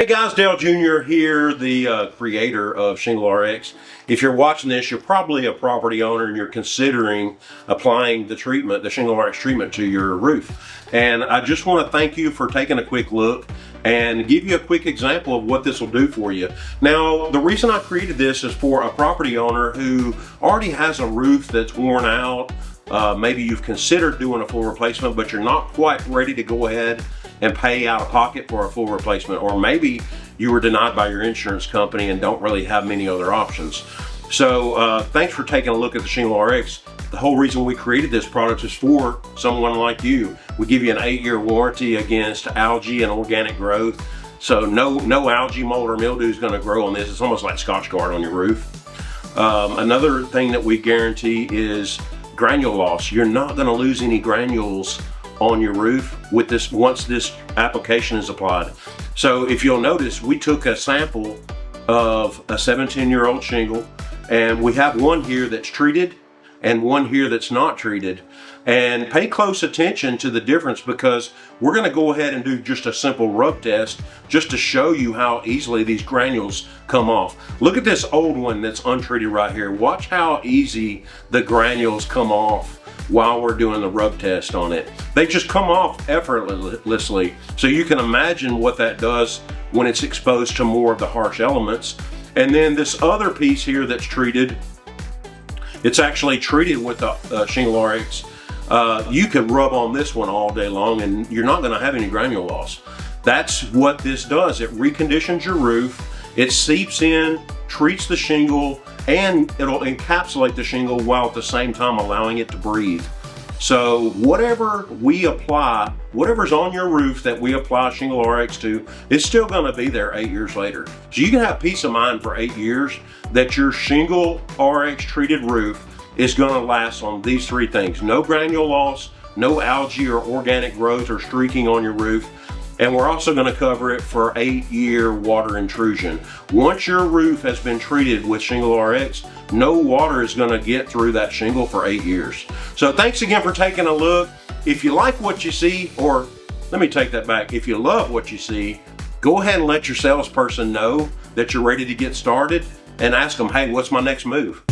Hey guys, Dale Jr. here, the creator of Shingle RX. If you're watching this, you're probably a property owner and you're considering applying the treatment, the Shingle RX treatment to your roof. And I just want to thank you for taking a quick look and give you a quick example of what this will do for you. Now, the reason I created this is for a property owner who already has a roof that's worn out. Maybe you've considered doing a full replacement, but you're not quite ready to go ahead and pay out of pocket for a full replacement, or maybe you were denied by your insurance company and don't really have many other options. So thanks for taking a look at the Shingle RX. The whole reason we created this product is for someone like you. We give you an 8-year warranty against algae and organic growth. So no algae, mold, or mildew is going to grow on this. It's almost like Scotchgard on your roof. Another thing that we guarantee is granule loss. You're not going to lose any granules on your roof with this once this application is applied. So if you'll notice, we took a sample of a 17-year-old shingle, and we have one here that's treated and one here that's not treated. And pay close attention to the difference, because we're going to go ahead and do just a simple rub test just to show you how easily these granules come off. Look at this old one that's untreated right here. Watch how easy the granules come off while we're doing the rub test on it. They just come off effortlessly. So you can imagine what that does when it's exposed to more of the harsh elements. And then this other piece here that's treated, it's actually treated with the Shingle RX. You could rub on this one all day long and you're not gonna have any granule loss. That's what this does. It reconditions your roof, it seeps in, treats the shingle, and it'll encapsulate the shingle while at the same time allowing it to breathe. So whatever we apply, whatever's on your roof that we apply Shingle RX to, it's still gonna be there 8 years later. So you can have peace of mind for 8 years that your Shingle RX treated roof is gonna last on these three things: no granule loss, no algae or organic growth or streaking on your roof, and we're also going to cover it for 8-year water intrusion. Once your roof has been treated with Shingle RX, no water is going to get through that shingle for 8 years. So thanks again for taking a look. If you like what you see, or let me take that back, if you love what you see, go ahead and let your salesperson know that you're ready to get started and ask them, hey, what's my next move?